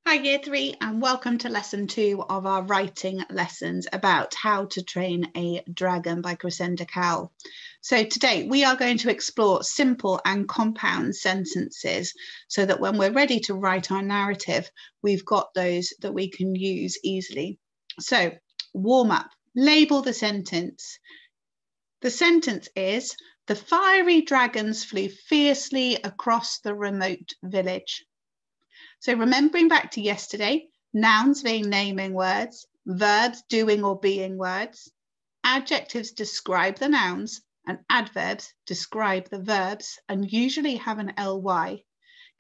Hi Year 3 and welcome to lesson 2 of our writing lessons about how to train a dragon by Crescenda Cowell. So today we are going to explore simple and compound sentences so that when we're ready to write our narrative, we've got those that we can use easily. So warm up, label the sentence. The sentence is, the fiery dragons flew fiercely across the remote village. So remembering back to yesterday, nouns being naming words, verbs doing or being words, adjectives describe the nouns and adverbs describe the verbs and usually have an ly.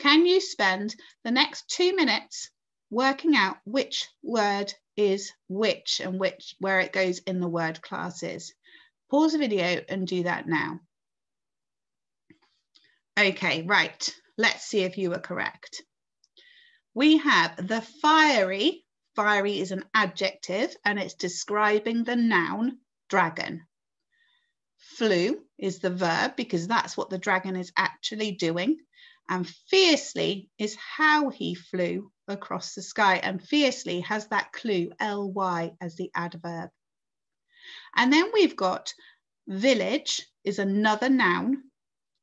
Can you spend the next 2 minutes working out which word is which and where it goes in the word classes? Pause the video and do that now. Okay, right. Let's see if you were correct. We have the fiery. Fiery is an adjective and it's describing the noun dragon. Flew is the verb because that's what the dragon is actually doing. And fiercely is how he flew across the sky. And fiercely has that clue, ly, as the adverb. And then we've got village is another noun.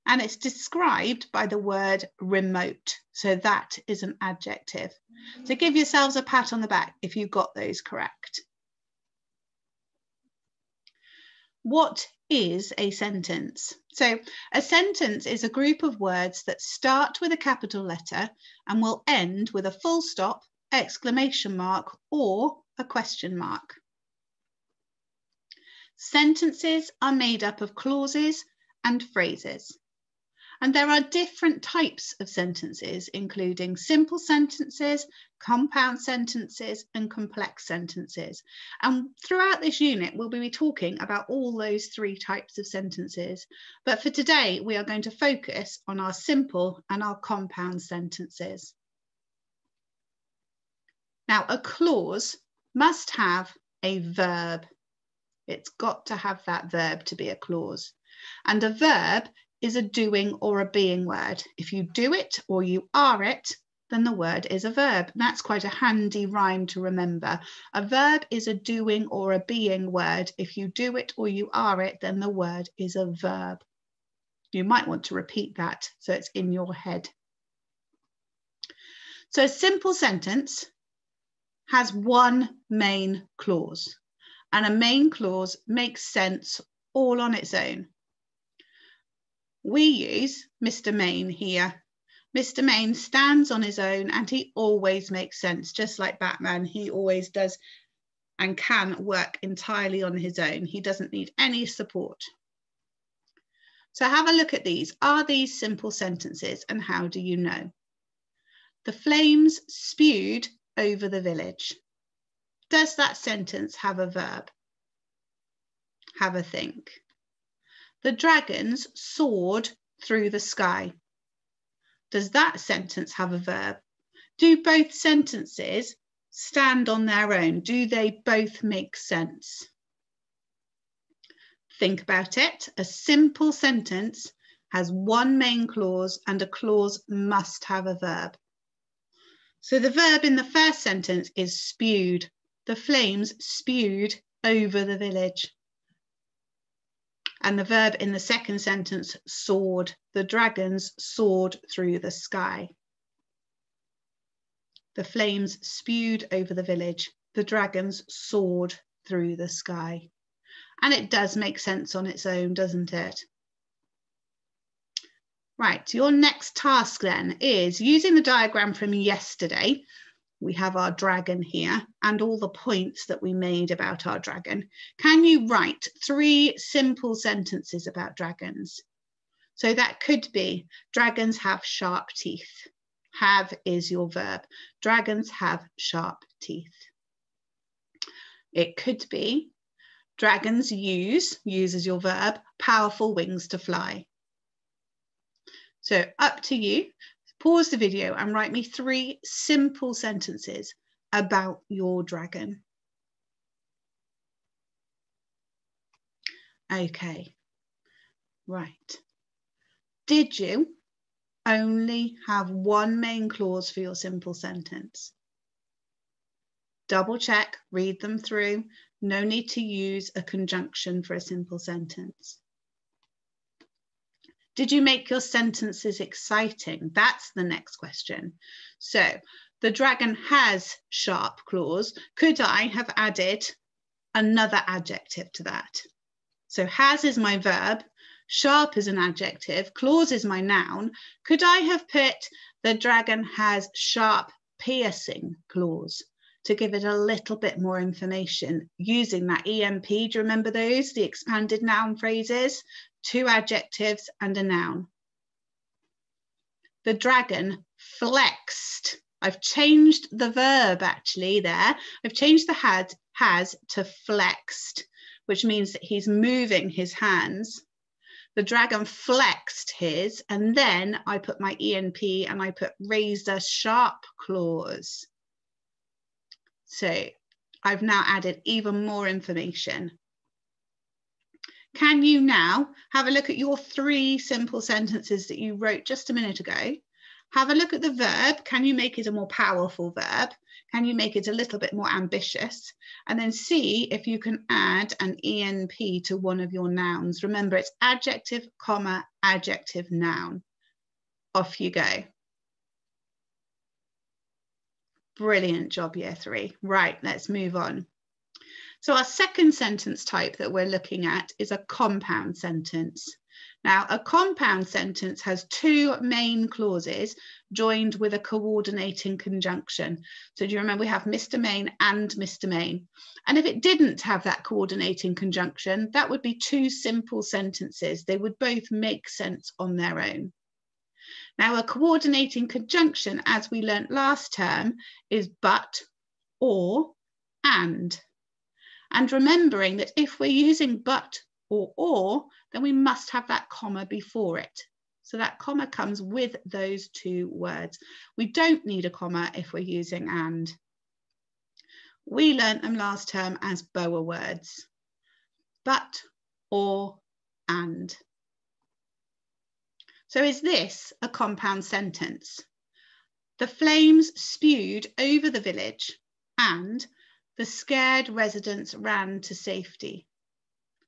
And it's described by the word remote. So that is an adjective. So give yourselves a pat on the back if you got those correct. What is a sentence? So a sentence is a group of words that start with a capital letter and will end with a full stop, exclamation mark, or a question mark. Sentences are made up of clauses and phrases. And there are different types of sentences, including simple sentences, compound sentences, and complex sentences. And throughout this unit, we'll be talking about all those 3 types of sentences. But for today, we are going to focus on our simple and our compound sentences. Now, a clause must have a verb. It's got to have that verb to be a clause. And a verb is a doing or a being word. If you do it or you are it, then the word is a verb. That's quite a handy rhyme to remember. A verb is a doing or a being word. If you do it or you are it, then the word is a verb. You might want to repeat that so it's in your head. So a simple sentence has one main clause, and a main clause makes sense all on its own. We use Mr. Main here. Mr. Main stands on his own and he always makes sense, just like Batman. He always does and can work entirely on his own. He doesn't need any support. So have a look at these. Are these simple sentences and how do you know? The flames spewed over the village. Does that sentence have a verb? Have a think. The dragons soared through the sky. Does that sentence have a verb? Do both sentences stand on their own? Do they both make sense? Think about it. A simple sentence has one main clause and a clause must have a verb. So the verb in the first sentence is spewed. The flames spewed over the village. And the verb in the second sentence, soared. The dragons soared through the sky. The flames spewed over the village. The dragons soared through the sky. And it does make sense on its own, doesn't it? Right, your next task then is using the diagram from yesterday. We have our dragon here and all the points that we made about our dragon. Can you write 3 simple sentences about dragons? So that could be, dragons have sharp teeth. Have is your verb. Dragons have sharp teeth. It could be, dragons use is your verb, powerful wings to fly. So up to you. Pause the video and write me 3 simple sentences about your dragon. Okay, right. Did you only have one main clause for your simple sentence? Double check, read them through. No need to use a conjunction for a simple sentence. Did you make your sentences exciting? That's the next question. So the dragon has sharp claws. Could I have added another adjective to that? So has is my verb, sharp is an adjective, claws is my noun. Could I have put the dragon has sharp piercing claws to give it a little bit more information using that EMP? Do you remember those, the expanded noun phrases? 2 adjectives and a noun. The dragon flexed. I've changed the verb actually there. I've changed the has to flexed, which means that he's moving his hands. The dragon flexed his, and then I put my ENP and I put razor sharp claws. So I've now added even more information. Can you now have a look at your 3 simple sentences that you wrote just a minute ago? Have a look at the verb. Can you make it a more powerful verb? Can you make it a little bit more ambitious? And then see if you can add an ENP to one of your nouns. Remember, it's adjective, comma, adjective, noun. Off you go. Brilliant job, year 3. Right, let's move on. So our second sentence type that we're looking at is a compound sentence. Now, a compound sentence has 2 main clauses joined with a coordinating conjunction. So do you remember we have Mr. Main and Mr. Main? And if it didn't have that coordinating conjunction, that would be 2 simple sentences. They would both make sense on their own. Now, a coordinating conjunction, as we learnt last term, is but, or, and. And remembering that if we're using but or, then we must have that comma before it. So that comma comes with those 2 words. We don't need a comma if we're using and. We learnt them last term as BOA words. But, or, and. So is this a compound sentence? The flames spewed over the village and the scared residents ran to safety.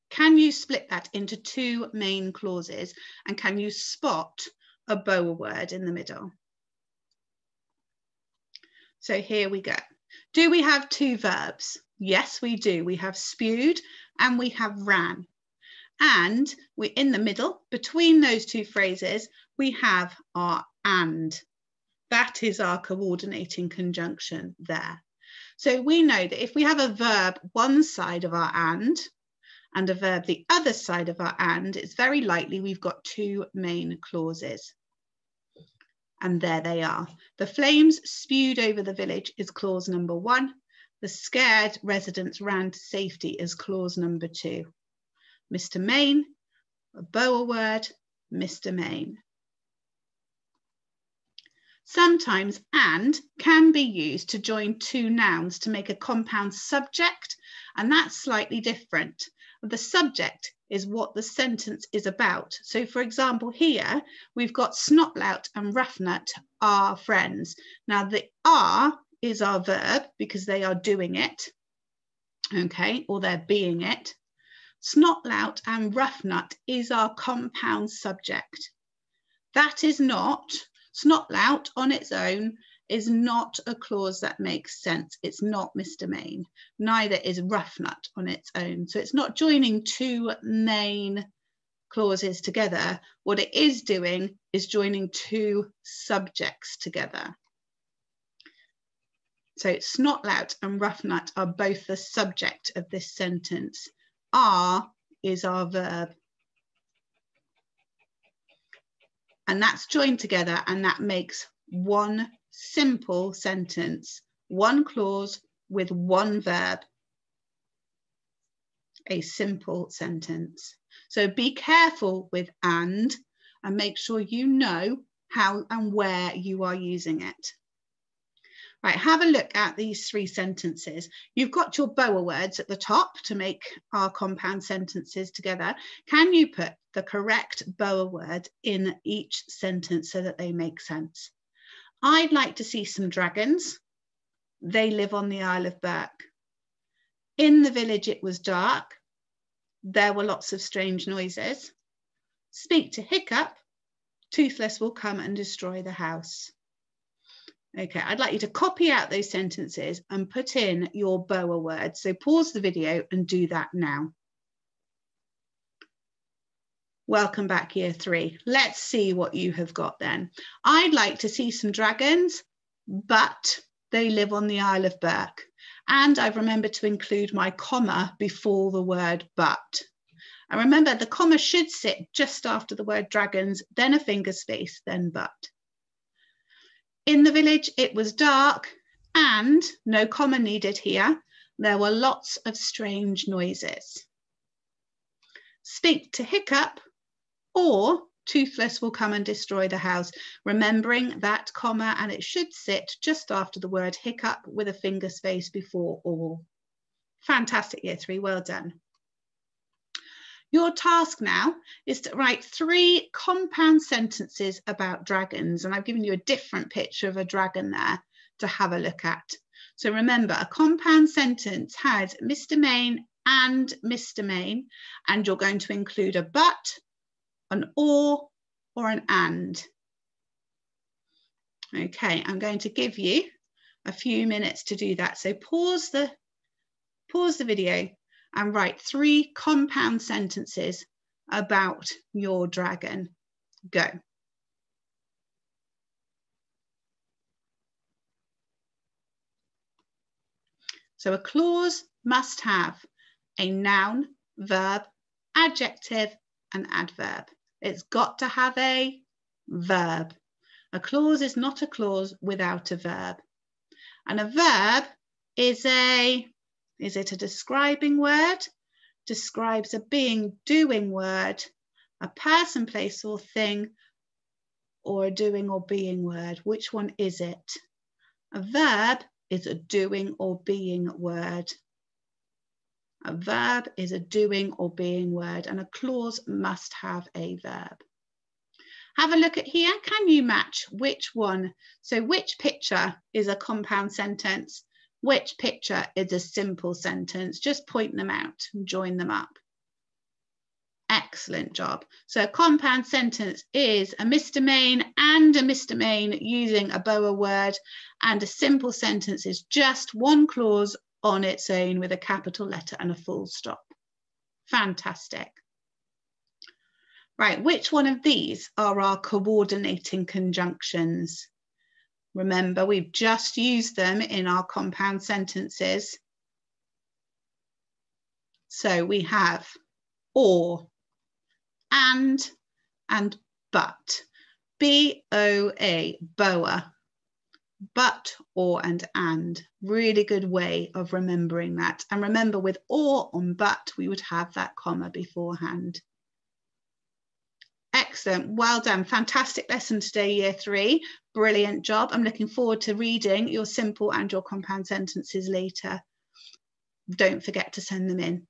Can you split that into 2 main clauses, and can you spot a BOA word in the middle? So here we go. Do we have 2 verbs? Yes, we do. We have spewed and we have ran. And we in the middle, between those 2 phrases, we have our and. That is our coordinating conjunction there. So we know that if we have a verb one side of our and a verb the other side of our and, it's very likely we've got 2 main clauses. And there they are. The flames spewed over the village is clause number 1. The scared residents ran to safety is clause number 2. Mr. Main, a BOA word, Mr. Main. Sometimes and can be used to join 2 nouns to make a compound subject, and that's slightly different. The subject is what the sentence is about. So for example, here we've got Snotlout and Roughnut are friends. Now the are is our verb because they are doing it, okay, or they're being it. Snotlout and Roughnut is our compound subject. That is not, Snotlout on its own is not a clause that makes sense. It's not Mr. Main. Neither is Roughnut on its own. So it's not joining 2 main clauses together. What it is doing is joining 2 subjects together. So Snotlout and Roughnut are both the subject of this sentence. Are is our verb. And that's joined together, and that makes 1 simple sentence, 1 clause with 1 verb. A simple sentence. So be careful with and make sure you know how and where you are using it. Right, have a look at these 3 sentences. You've got your BOA words at the top to make our compound sentences together. Can you put the correct BOA word in each sentence so that they make sense? I'd like to see some dragons. They live on the Isle of Burke. In the village it was dark. There were lots of strange noises. Speak to Hiccup. Toothless will come and destroy the house. Okay, I'd like you to copy out those sentences and put in your BOA words. So pause the video and do that now. Welcome back, year 3. Let's see what you have got then. I'd like to see some dragons, but they live on the Isle of Burke. And I've remembered to include my comma before the word but. And remember, the comma should sit just after the word dragons, then a finger space, then but. In the village, it was dark and no comma needed here. There were lots of strange noises. Speak to Hiccup or Toothless will come and destroy the house. Remembering that comma, and it should sit just after the word hiccup with a finger space before or. Fantastic, year 3, well done. Your task now is to write 3 compound sentences about dragons. And I've given you a different picture of a dragon there to have a look at. So remember, a compound sentence has Mr. Main and Mr. Main, and you're going to include a but, an or an and. Okay, I'm going to give you a few minutes to do that. So pause the video and write 3 compound sentences about your dragon. Go. So a clause must have a noun, verb, adjective, and adverb. It's got to have a verb. A clause is not a clause without a verb. And a verb is it a describing word? Describes a being, doing word, a person, place, or thing, or a doing or being word. Which one is it? A verb is a doing or being word. A verb is a doing or being word, and a clause must have a verb. Have a look at here. Can you match which one? So which picture is a compound sentence? Which picture is a simple sentence? Just point them out and join them up. Excellent job. So a compound sentence is a Mr. Main and a Mr. Main using a BOA word, and a simple sentence is just one clause on its own with a capital letter and a full stop. Fantastic. Right, which one of these are our coordinating conjunctions? Remember, we've just used them in our compound sentences. So we have or, and but. B-O-A, BOA. But, or, and. Really good way of remembering that. And remember, with or on but, we would have that comma beforehand. Excellent, well done. Fantastic lesson today, year 3. Brilliant job. I'm looking forward to reading your simple and your compound sentences later. Don't forget to send them in.